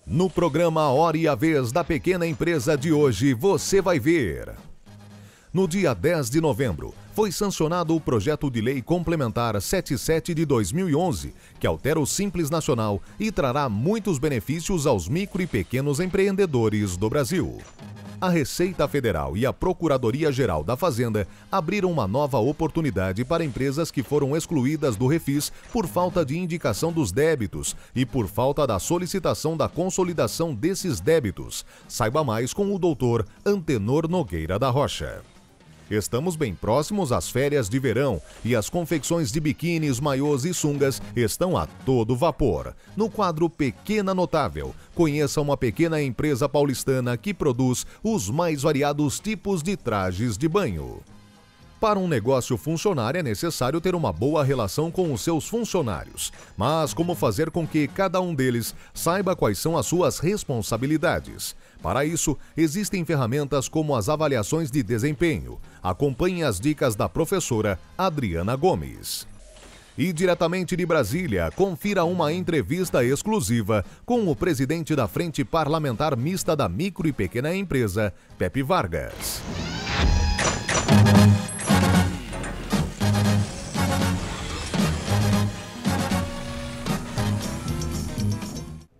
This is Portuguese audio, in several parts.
No programa Hora e a Vez da Pequena Empresa de hoje, você vai ver. No dia 10 de novembro, foi sancionado o projeto de lei complementar 77 de 2011, que altera o Simples Nacional e trará muitos benefícios aos micro e pequenos empreendedores do Brasil. A Receita Federal e a Procuradoria-Geral da Fazenda abriram uma nova oportunidade para empresas que foram excluídas do Refis por falta de indicação dos débitos e por falta da solicitação da consolidação desses débitos. Saiba mais com o doutor Antenor Nogueira da Rocha. Estamos bem próximos às férias de verão e as confecções de biquínis, maiôs e sungas estão a todo vapor. No quadro Pequena Notável, conheça uma pequena empresa paulistana que produz os mais variados tipos de trajes de banho. Para um negócio funcionar é necessário ter uma boa relação com os seus funcionários. Mas como fazer com que cada um deles saiba quais são as suas responsabilidades? Para isso, existem ferramentas como as avaliações de desempenho. Acompanhe as dicas da professora Adriana Gomes. E diretamente de Brasília, confira uma entrevista exclusiva com o presidente da Frente Parlamentar Mista da Micro e Pequena Empresa, Pepe Vargas.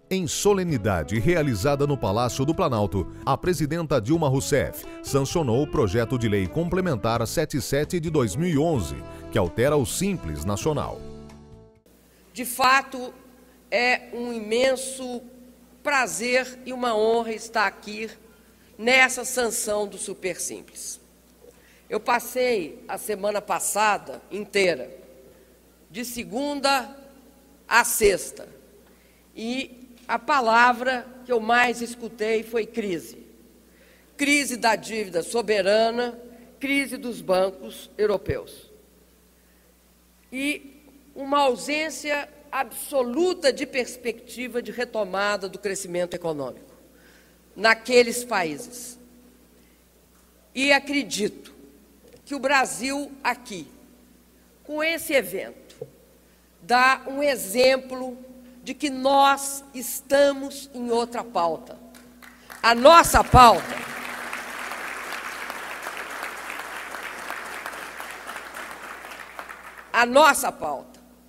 Em solenidade realizada no Palácio do Planalto, a presidenta Dilma Rousseff sancionou o projeto de lei complementar 77 de 2011, que altera o Simples Nacional. De fato, é um imenso prazer e uma honra estar aqui nessa sanção do Super Simples. Eu passei a semana passada inteira, de segunda a sexta, e a palavra que eu mais escutei foi crise. Crise da dívida soberana, crise dos bancos europeus. E uma ausência absoluta de perspectiva de retomada do crescimento econômico naqueles países. E acredito que o Brasil aqui, com esse evento, dá um exemplo de que nós estamos em outra pauta. A nossa pauta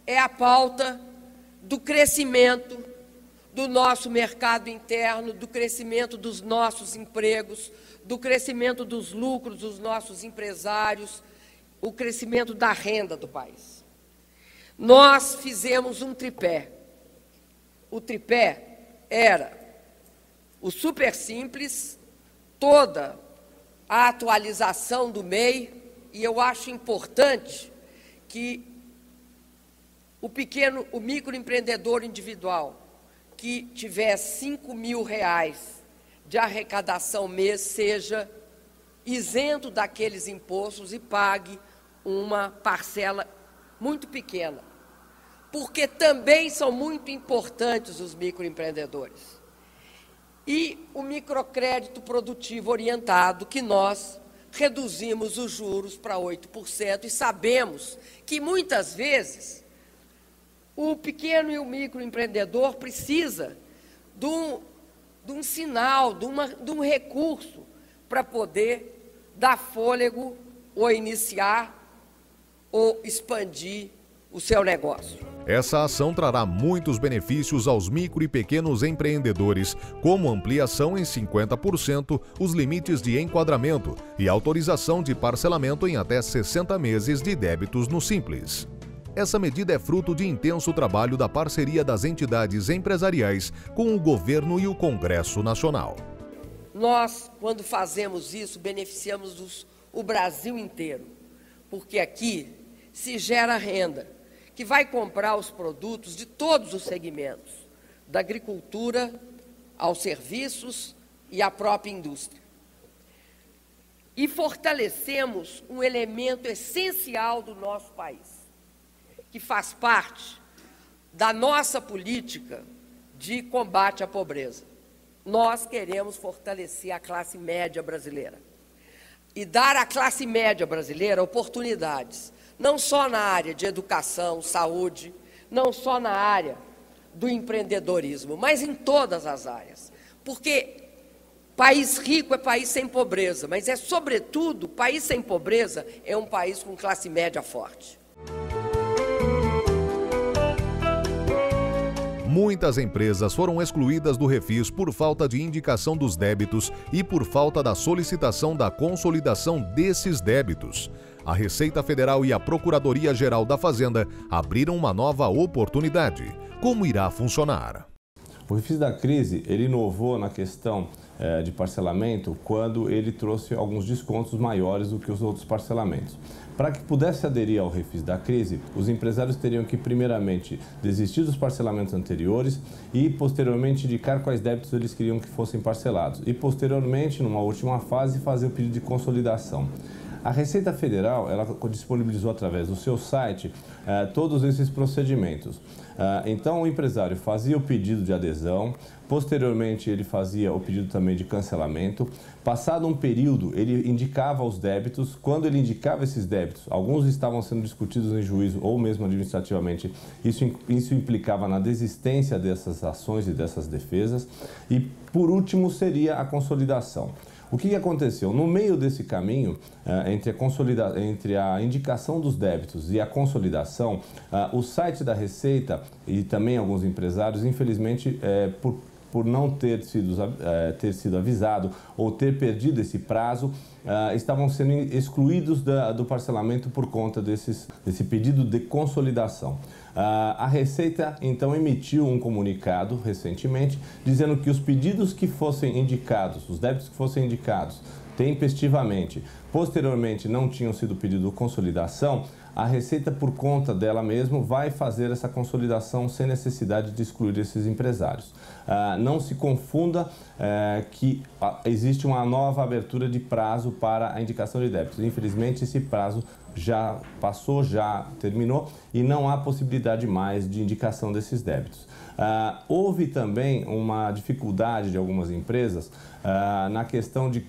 é a pauta do crescimento do nosso mercado interno, do crescimento dos nossos empregos, do crescimento dos lucros dos nossos empresários, o crescimento da renda do país. Nós fizemos um tripé. O tripé era o Super Simples, toda a atualização do MEI, e eu acho importante que o microempreendedor individual que tiver R$5.000 de arrecadação mês seja isento daqueles impostos e pague uma parcela muito pequena, porque também são muito importantes os microempreendedores. E o microcrédito produtivo orientado, que nós reduzimos os juros para 8%, e sabemos que, muitas vezes, o pequeno e o microempreendedor precisa de um sinal, de um recurso para poder dar fôlego ou iniciar ou expandir o seu negócio. Essa ação trará muitos benefícios aos micro e pequenos empreendedores, como ampliação em 50% os limites de enquadramento e autorização de parcelamento em até 60 meses de débitos no Simples. Essa medida é fruto de intenso trabalho da parceria das entidades empresariais com o governo e o Congresso Nacional. Nós, quando fazemos isso, beneficiamos o Brasil inteiro, porque aqui se gera renda, que vai comprar os produtos de todos os segmentos, da agricultura aos serviços e à própria indústria. E fortalecemos um elemento essencial do nosso país, que faz parte da nossa política de combate à pobreza. Nós queremos fortalecer a classe média brasileira e dar à classe média brasileira oportunidades, não só na área de educação, saúde, não só na área do empreendedorismo, mas em todas as áreas. Porque país rico é país sem pobreza, mas sobretudo, país sem pobreza é um país com classe média forte. Muitas empresas foram excluídas do Refis por falta de indicação dos débitos e por falta da solicitação da consolidação desses débitos. A Receita Federal e a Procuradoria-Geral da Fazenda abriram uma nova oportunidade. Como irá funcionar? O Refis da Crise, ele inovou na questão de parcelamento quando ele trouxe alguns descontos maiores do que os outros parcelamentos. Para que pudesse aderir ao Refis da Crise, os empresários teriam que, primeiramente, desistir dos parcelamentos anteriores e, posteriormente, indicar quais débitos eles queriam que fossem parcelados. E, posteriormente, numa última fase, fazer o pedido de consolidação. A Receita Federal, ela disponibilizou através do seu site todos esses procedimentos. Então, o empresário fazia o pedido de adesão, posteriormente ele fazia o pedido também de cancelamento. Passado um período, ele indicava os débitos. Quando ele indicava esses débitos, alguns estavam sendo discutidos em juízo ou mesmo administrativamente, isso implicava na desistência dessas ações e dessas defesas. E, por último, seria a consolidação. O que aconteceu? No meio desse caminho, entre a indicação dos débitos e a consolidação, o site da Receita e também alguns empresários, infelizmente, por não ter sido avisado ou ter perdido esse prazo, estavam sendo excluídos do parcelamento por conta desse pedido de consolidação. A Receita, então, emitiu um comunicado recentemente dizendo que os pedidos que fossem indicados, os débitos que fossem indicados tempestivamente, posteriormente não tinham sido pedido consolidação, a Receita, por conta dela mesma, vai fazer essa consolidação sem necessidade de excluir esses empresários. Não se confunda que existe uma nova abertura de prazo para a indicação de débitos. Infelizmente, esse prazo já passou, já terminou e não há possibilidade mais de indicação desses débitos. Houve também uma dificuldade de algumas empresas na questão de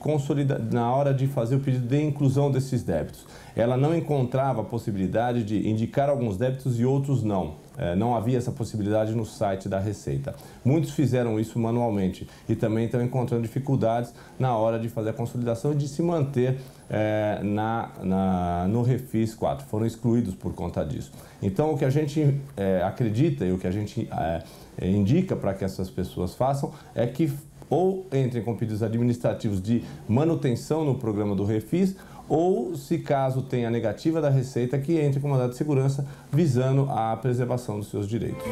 na hora de fazer o pedido de inclusão desses débitos. Ela não encontrava a possibilidade de indicar alguns débitos e outros não. Não havia essa possibilidade no site da Receita. Muitos fizeram isso manualmente e também estão encontrando dificuldades na hora de fazer a consolidação e de se manter no Refis 4. Foram excluídos por conta disso. Então, o que a gente acredita e o que a gente indica para que essas pessoas façam é que ou entrem com pedidos administrativos de manutenção no programa do Refis, ou, se caso tenha negativa da Receita, que entre com mandado de segurança visando a preservação dos seus direitos.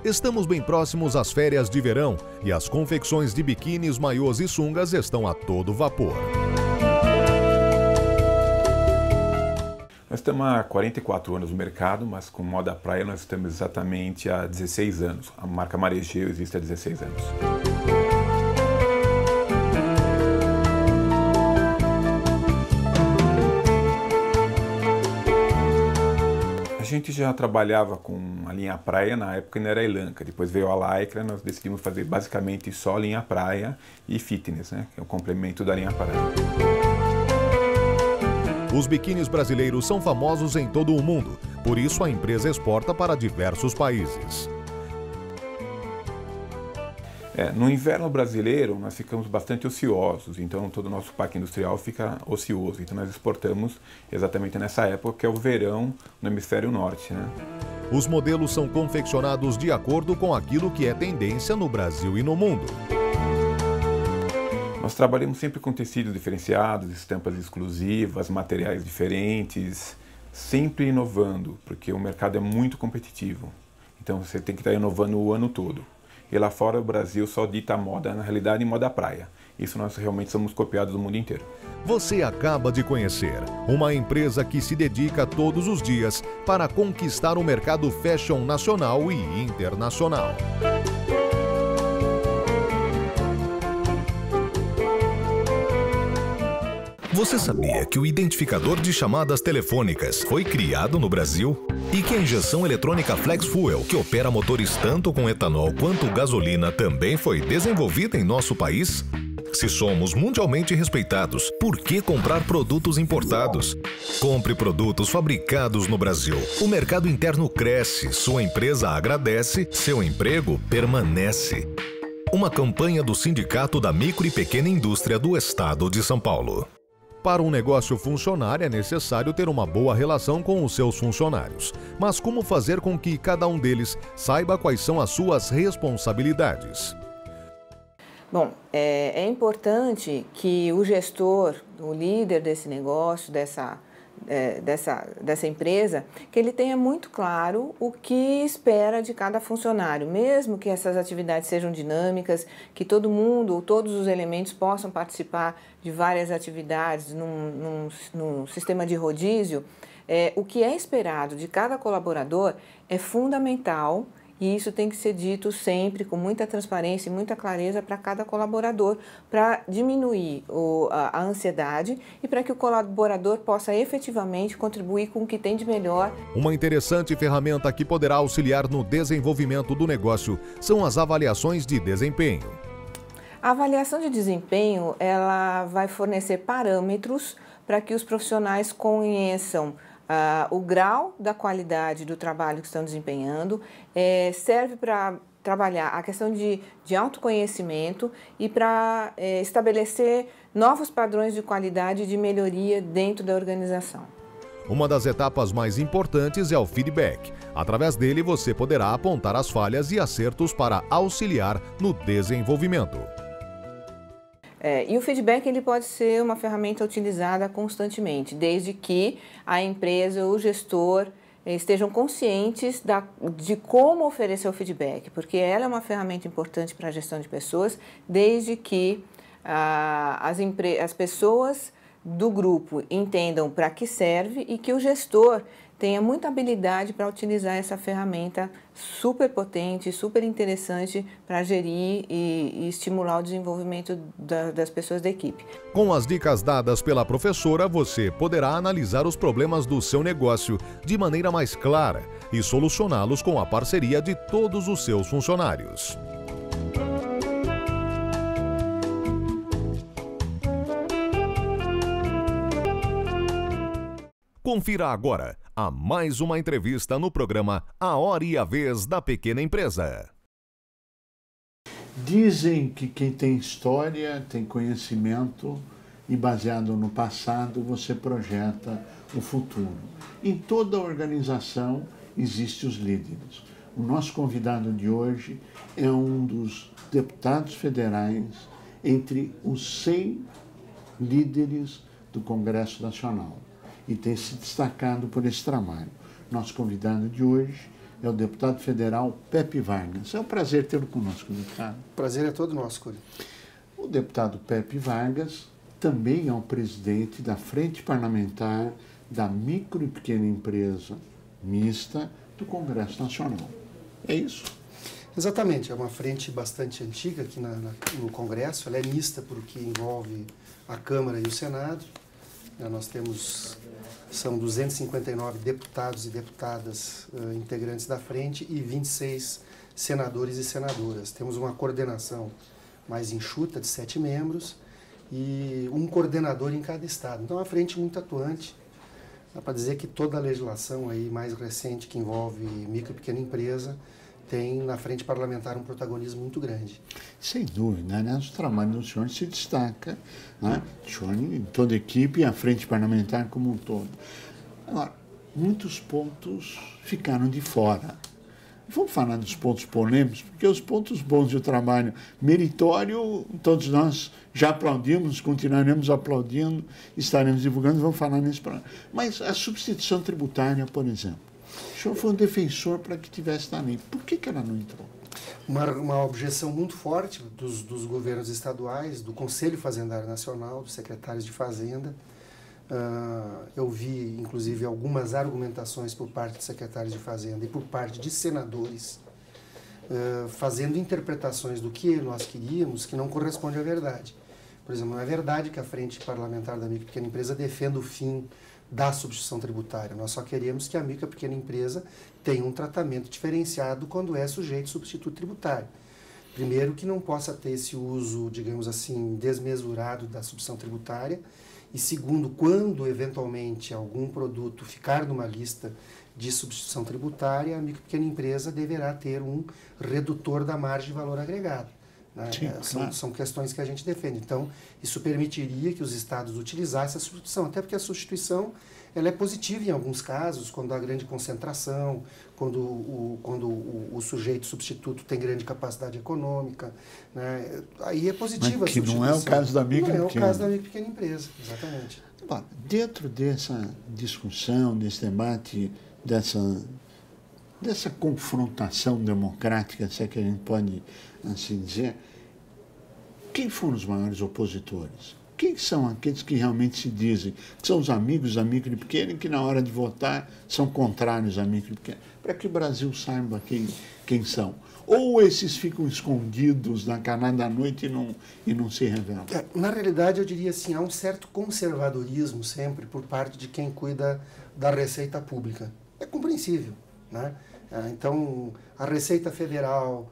Estamos bem próximos às férias de verão e as confecções de biquínis, maiôs e sungas estão a todo vapor. Nós estamos há 44 anos no mercado, mas com moda praia nós estamos exatamente há 16 anos. A marca Marejeu existe há 16 anos. A gente já trabalhava com a linha praia, na época ainda era Elanca, depois veio a Lycra, nós decidimos fazer basicamente só linha praia e fitness, né, que é o complemento da linha praia. Os biquínis brasileiros são famosos em todo o mundo, por isso a empresa exporta para diversos países. No inverno brasileiro nós ficamos bastante ociosos, então todo o nosso parque industrial fica ocioso. Então nós exportamos exatamente nessa época, que é o verão no hemisfério norte, né? Os modelos são confeccionados de acordo com aquilo que é tendência no Brasil e no mundo. Nós trabalhamos sempre com tecidos diferenciados, estampas exclusivas, materiais diferentes, sempre inovando, porque o mercado é muito competitivo. Então você tem que estar inovando o ano todo. E lá fora o Brasil só dita a moda, na realidade, moda praia. Isso nós realmente somos copiados do mundo inteiro. Você acaba de conhecer uma empresa que se dedica todos os dias para conquistar o mercado fashion nacional e internacional. Você sabia que o identificador de chamadas telefônicas foi criado no Brasil? E que a injeção eletrônica Flex Fuel, que opera motores tanto com etanol quanto gasolina, também foi desenvolvida em nosso país? Se somos mundialmente respeitados, por que comprar produtos importados? Compre produtos fabricados no Brasil. O mercado interno cresce, sua empresa agradece, seu emprego permanece. Uma campanha do Sindicato da Micro e Pequena Indústria do Estado de São Paulo. Para um negócio funcionar, é necessário ter uma boa relação com os seus funcionários. Mas como fazer com que cada um deles saiba quais são as suas responsabilidades? Bom, é importante que o gestor, o líder desse negócio, dessa empresa, que ele tenha muito claro o que espera de cada funcionário, mesmo que essas atividades sejam dinâmicas, que todo mundo ou todos os elementos possam participar de várias atividades num sistema de rodízio. O que é esperado de cada colaborador é fundamental. E isso tem que ser dito sempre com muita transparência e muita clareza para cada colaborador, para diminuir a ansiedade e para que o colaborador possa efetivamente contribuir com o que tem de melhor. Uma interessante ferramenta que poderá auxiliar no desenvolvimento do negócio são as avaliações de desempenho. A avaliação de desempenho, ela vai fornecer parâmetros para que os profissionais conheçam o grau da qualidade do trabalho que estão desempenhando, serve para trabalhar a questão de autoconhecimento e para estabelecer novos padrões de qualidade e de melhoria dentro da organização. Uma das etapas mais importantes é o feedback. Através dele, você poderá apontar as falhas e acertos para auxiliar no desenvolvimento. E o feedback ele pode ser uma ferramenta utilizada constantemente, desde que a empresa ou o gestor estejam conscientes de como oferecer o feedback, porque ela é uma ferramenta importante para a gestão de pessoas, desde que as pessoas do grupo entendam para que serve e que o gestor tenha muita habilidade para utilizar essa ferramenta super potente, super interessante para gerir e estimular o desenvolvimento das pessoas da equipe. Com as dicas dadas pela professora, você poderá analisar os problemas do seu negócio de maneira mais clara e solucioná-los com a parceria de todos os seus funcionários. Confira agora a mais uma entrevista no programa A Hora e a Vez da Pequena Empresa. Dizem que quem tem história, tem conhecimento e baseado no passado, você projeta o futuro. Em toda organização existem os líderes. O nosso convidado de hoje é um dos deputados federais entre os 100 líderes do Congresso Nacional e tem se destacado por esse trabalho. Nosso convidado de hoje é o deputado federal Pepe Vargas. É um prazer tê-lo conosco, deputado. O prazer é todo nosso, Curi. O deputado Pepe Vargas também é o presidente da Frente Parlamentar da Micro e Pequena Empresa Mista do Congresso Nacional. É isso? Exatamente, é uma frente bastante antiga aqui no Congresso. Ela é mista porque envolve a Câmara e o Senado. Nós são 259 deputados e deputadas integrantes da frente e 26 senadores e senadoras. Temos uma coordenação mais enxuta de 7 membros e um coordenador em cada estado. Então, é uma frente muito atuante. Dá para dizer que toda a legislação aí mais recente que envolve micro e pequena empresa tem na frente parlamentar um protagonismo muito grande. Sem dúvida, né? O trabalho do senhor se destaca, né? O senhor em toda a equipe e a frente parlamentar como um todo. Agora, muitos pontos ficaram de fora. Vamos falar dos pontos polêmicos, porque os pontos bons do trabalho meritório, todos nós já aplaudimos, continuaremos aplaudindo, estaremos divulgando, vamos falar nesse programa. Mas a substituição tributária, por exemplo, o senhor foi um defensor para que tivesse na lei. Por que ela não entrou? Uma objeção muito forte dos governos estaduais, do Conselho Fazendário Nacional, dos secretários de Fazenda. Eu vi, inclusive, algumas argumentações por parte de secretários de Fazenda e por parte de senadores, fazendo interpretações do que nós queríamos que não corresponde à verdade. Por exemplo, não é verdade que a Frente Parlamentar da Micro e Pequena Empresa defenda o fim da substituição tributária. Nós só queremos que a micro e pequena empresa tenha um tratamento diferenciado quando é sujeito a substituto tributário. Primeiro, que não possa ter esse uso, digamos assim, desmesurado da substituição tributária. E segundo, quando eventualmente algum produto ficar numa lista de substituição tributária, a micro e pequena empresa deverá ter um redutor da margem de valor agregado. Né? Sim, claro. São questões que a gente defende. Então, isso permitiria que os estados utilizassem a substituição, até porque a substituição ela é positiva em alguns casos, quando há grande concentração, quando o sujeito substituto tem grande capacidade econômica, né? Aí é positiva a substituição. Não é o caso da micro e pequena. Não é o caso da micro e pequena empresa, exatamente. Bom, dentro dessa discussão, desse debate, dessa confrontação democrática, se é que a gente pode assim dizer, quem foram os maiores opositores? Quem são aqueles que realmente se dizem que são os amigos da micro e pequena e que na hora de votar são contrários à micro e pequena? Para que o Brasil saiba quem são. Ou esses ficam escondidos na calada da noite e não se revelam? Na realidade, eu diria assim, há um certo conservadorismo sempre por parte de quem cuida da Receita Pública. É compreensível, né? Então, a Receita Federal,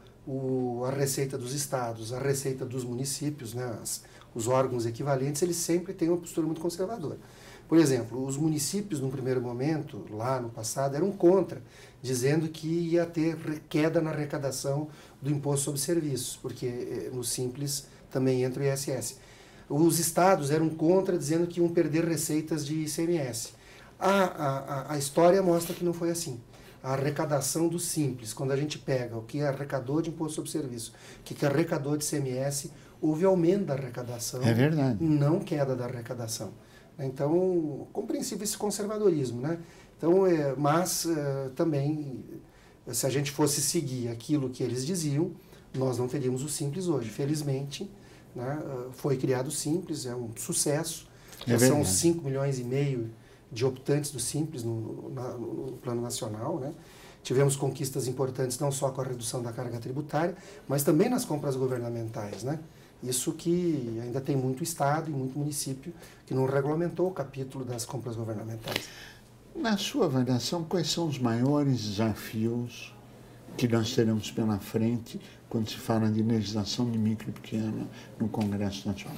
a Receita dos Estados, a Receita dos municípios, né? Os órgãos equivalentes, eles sempre têm uma postura muito conservadora. Por exemplo, os municípios, num primeiro momento, lá no passado, eram contra, dizendo que ia ter queda na arrecadação do imposto sobre serviços, porque no Simples também entra o ISS. Os estados eram contra, dizendo que iam perder receitas de ICMS. A história mostra que não foi assim. A arrecadação do Simples, quando a gente pega o que arrecadou de imposto sobre serviço, o que arrecadou de ICMS, houve aumento da arrecadação, é verdade, não queda da arrecadação. Então, compreensível esse conservadorismo, né? Então, mas também, se a gente fosse seguir aquilo que eles diziam, nós não teríamos o Simples hoje. Felizmente, né, foi criado o Simples, é um sucesso. São 5,5 milhões de optantes do Simples no plano nacional, né? Tivemos conquistas importantes não só com a redução da carga tributária, mas também nas compras governamentais, né? Isso que ainda tem muito estado e muito município que não regulamentou o capítulo das compras governamentais. Na sua avaliação, quais são os maiores desafios que nós teremos pela frente quando se fala de legislação de micro e pequena no Congresso Nacional?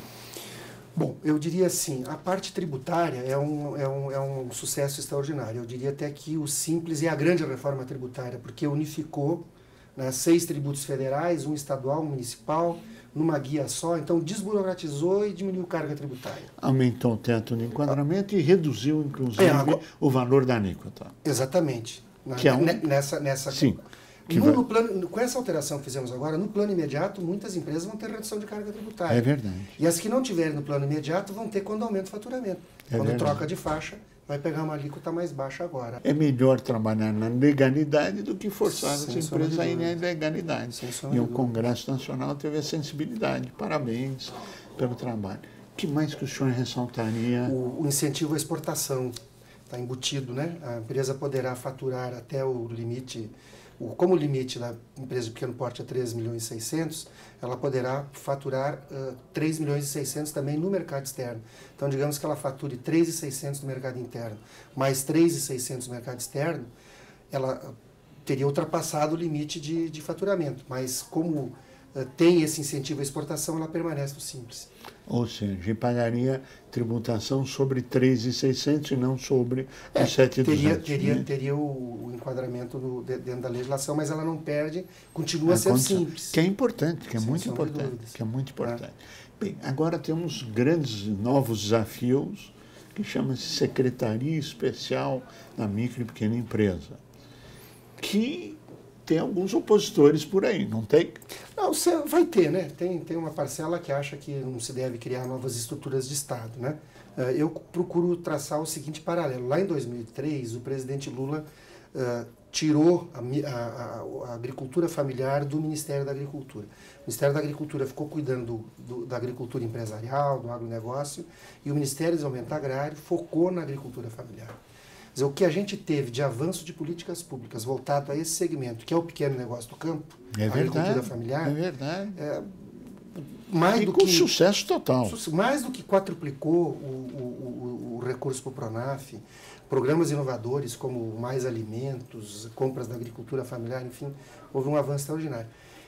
Bom, eu diria assim, a parte tributária é um sucesso extraordinário. Eu diria até que o Simples é a grande reforma tributária, porque unificou, né, 6 tributos federais, um estadual, um municipal, numa guia só, então desburocratizou e diminuiu carga tributária. Aumentou o teto de enquadramento e reduziu, inclusive, o valor da alíquota. Exatamente. Nessa Sim. No plano, com essa alteração que fizemos agora, no plano imediato, muitas empresas vão ter redução de carga tributária. É verdade. E as que não tiverem no plano imediato vão ter quando aumenta o faturamento. Quando troca de faixa, vai pegar uma alíquota mais baixa agora. É melhor trabalhar na legalidade do que forçar as empresas a irem à ilegalidade. E o Congresso Nacional teve a sensibilidade. Parabéns pelo trabalho. O que mais que o senhor ressaltaria? O incentivo à exportação está embutido, né? A empresa poderá faturar até o limite, como o limite da empresa de pequeno porte é 3.600.000, ela poderá faturar 3.600.000 também no mercado externo. Então, digamos que ela fature 3.600.000 no mercado interno, mais 3.600.000 no mercado externo, ela teria ultrapassado o limite de faturamento. Mas como tem esse incentivo à exportação, ela permanece no Simples. Ou seja, pagaria tributação sobre 3.600 e não sobre os 7.200. Teria o enquadramento dentro da legislação, mas ela não perde, continua sendo simples. Que é importante, que é muito importante. Bem, agora temos grandes novos desafios, que chama-se Secretaria Especial da Micro e Pequena Empresa, que tem alguns opositores por aí, não tem? Não, vai ter, né? Tem uma parcela que acha que não se deve criar novas estruturas de Estado, né? Eu procuro traçar o seguinte paralelo. Lá em 2003, o presidente Lula tirou a agricultura familiar do Ministério da Agricultura. O Ministério da Agricultura ficou cuidando da agricultura empresarial, do agronegócio, e o Ministério do Desenvolvimento Agrário focou na agricultura familiar. Quer dizer, o que a gente teve de avanço de políticas públicas voltado a esse segmento, que é o pequeno negócio do campo, a agricultura familiar, é verdade. Com sucesso total. Mais do que quadruplicou o recurso para o Pronaf, programas inovadores como Mais Alimentos, compras da agricultura familiar, enfim, houve um avanço extraordinário.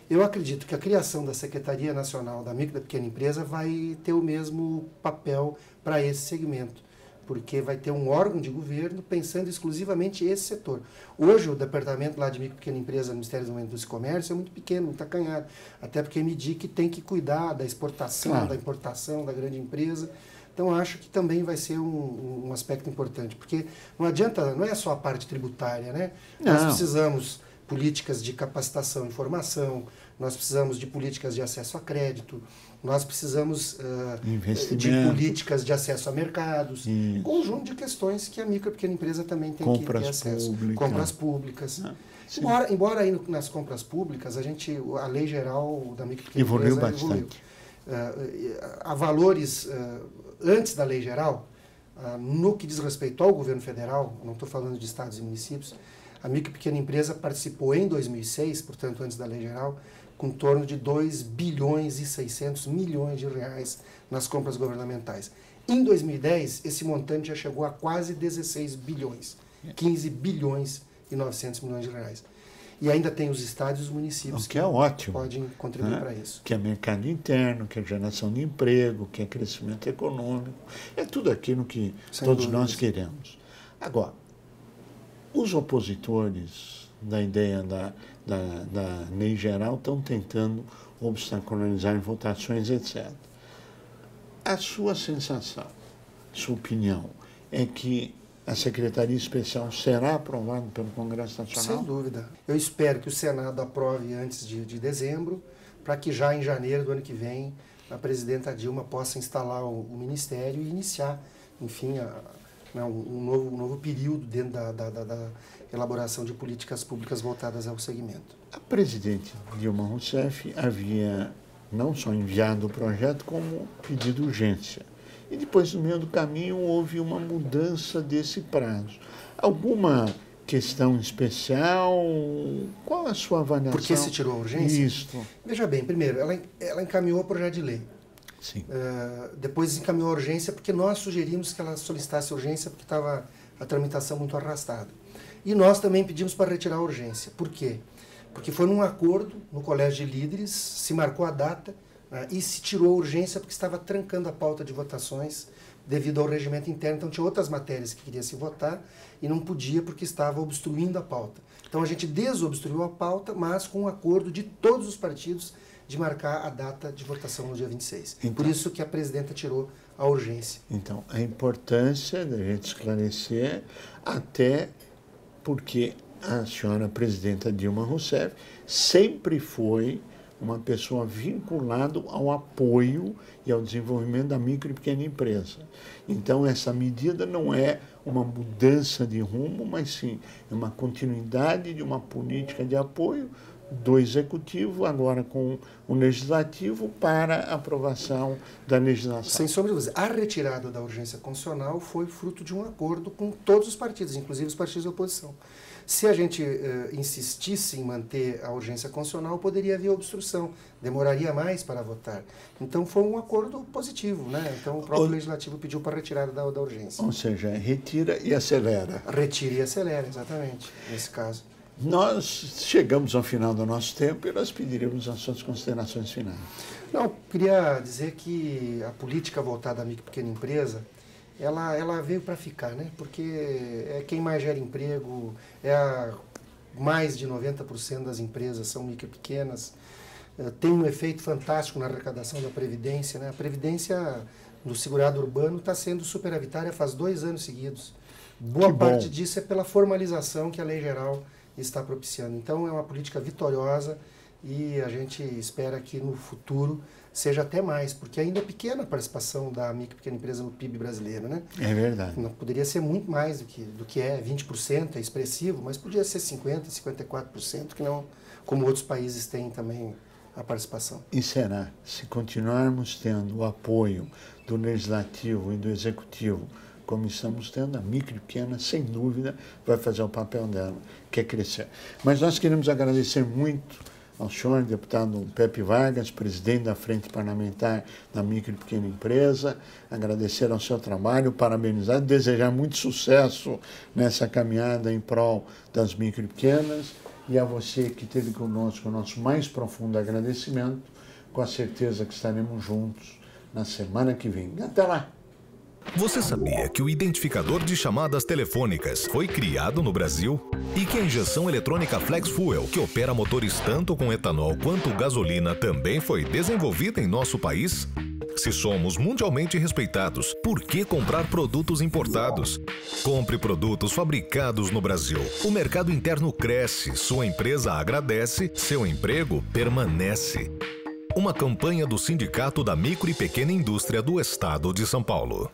Eu acredito que a criação da Secretaria Nacional da Micro e da Pequena Empresa vai ter o mesmo papel para esse segmento, porque vai ter um órgão de governo pensando exclusivamente esse setor. Hoje, o departamento lá de Micro e Pequena Empresa do Ministério da Indústria e Comércio é muito pequeno, muito acanhado, até porque a MDIC tem que cuidar da exportação, da importação da grande empresa. Então, acho que também vai ser um aspecto importante, porque não adianta, não é só a parte tributária, né? Não. Nós precisamos políticas de capacitação e formação, nós precisamos de políticas de acesso a crédito, nós precisamos de políticas de acesso a mercados, um conjunto de questões que a micro e pequena empresa também tem que ter acesso. Compras públicas. Embora aí nas compras públicas, a lei geral da micro e pequena evoluiu empresa bastante. A valores antes da lei geral, no que diz respeito ao governo federal, não estou falando de estados e municípios, a micro e pequena empresa participou em 2006, portanto antes da lei geral, com em torno de 2 bilhões e 600 milhões de reais nas compras governamentais. Em 2010, esse montante já chegou a quase 16 bilhões, 15 bilhões e 900 milhões de reais. E ainda tem os estados e os municípios que é ótimo, podem contribuir para isso. Que é mercado interno, que é geração de emprego, que é crescimento econômico. É tudo aquilo que todos nós queremos. Agora, os opositores da ideia da lei geral estão tentando obstaculizar em votações, etc. A sua sensação, sua opinião, é que a Secretaria Especial será aprovada pelo Congresso Nacional? Sem dúvida. Eu espero que o Senado aprove antes de dezembro, para que já em janeiro do ano que vem a presidenta Dilma possa instalar o Ministério e iniciar, enfim, um novo período dentro da elaboração de políticas públicas voltadas ao segmento. A presidente Dilma Rousseff havia não só enviado o projeto, como pedido urgência. E depois, no meio do caminho, houve uma mudança desse prazo. Alguma questão especial? Qual a sua avaliação? Por que se tirou a urgência? Isso. Veja bem, primeiro, ela encaminhou o projeto de lei. Sim. Depois encaminhou a urgência porque nós sugerimos que ela solicitasse urgência porque estava a tramitação muito arrastada. E nós também pedimos para retirar a urgência. Por quê? Porque foi num acordo no Colégio de Líderes, se marcou a data, e se tirou a urgência porque estava trancando a pauta de votações devido ao regimento interno. Então tinha outras matérias que queria se votar e não podia porque estava obstruindo a pauta. Então a gente desobstruiu a pauta, mas com um acordo de todos os partidos de marcar a data de votação no dia 26. Então, por isso que a presidenta tirou a urgência. Então, a importância da gente esclarecer, até porque a senhora presidenta Dilma Rousseff sempre foi uma pessoa vinculada ao apoio e ao desenvolvimento da micro e pequena empresa. Então, essa medida não é uma mudança de rumo, mas sim é uma continuidade de uma política de apoio do Executivo, agora com o Legislativo, para aprovação da legislação. Sem sombra de dúvida. A retirada da urgência constitucional foi fruto de um acordo com todos os partidos, inclusive os partidos da oposição. Se a gente insistisse em manter a urgência constitucional, poderia haver obstrução, demoraria mais para votar. Então foi um acordo positivo, né? Então o próprio Legislativo pediu para a retirada da urgência. Ou seja, retira e acelera. Retira e acelera, exatamente, nesse caso. Nós chegamos ao final do nosso tempo e nós pediremos as suas considerações finais. Não, queria dizer que a política voltada à micro e pequena empresa, ela veio para ficar, né? Porque é quem mais gera emprego, mais de 90% das empresas são micro e pequenas, tem um efeito fantástico na arrecadação da Previdência, né? A Previdência do segurado urbano está sendo superavitária faz 2 anos seguidos. Boa parte disso é pela formalização que a Lei Geral está propiciando. Então é uma política vitoriosa e a gente espera que no futuro seja até mais, porque ainda é pequena a participação da micro e pequena empresa no PIB brasileiro, né? É verdade. Não poderia ser muito mais do que é, 20% é expressivo, mas podia ser 50%, 54%, que não, como outros países têm também a participação. E será, se continuarmos tendo o apoio do Legislativo e do Executivo, como estamos tendo, a micro e pequena, sem dúvida, vai fazer o papel dela, que é crescer. Mas nós queremos agradecer muito ao senhor, deputado Pepe Vargas, presidente da Frente Parlamentar da Micro e Pequena Empresa, agradecer ao seu trabalho, parabenizar, desejar muito sucesso nessa caminhada em prol das micro e pequenas E a você que esteve conosco, o nosso mais profundo agradecimento, com a certeza que estaremos juntos na semana que vem. Até lá! Você sabia que o identificador de chamadas telefônicas foi criado no Brasil? E que a injeção eletrônica Flex Fuel, que opera motores tanto com etanol quanto gasolina, também foi desenvolvida em nosso país? Se somos mundialmente respeitados, por que comprar produtos importados? Compre produtos fabricados no Brasil. O mercado interno cresce, sua empresa agradece, seu emprego permanece. Uma campanha do Sindicato da Micro e Pequena Indústria do Estado de São Paulo.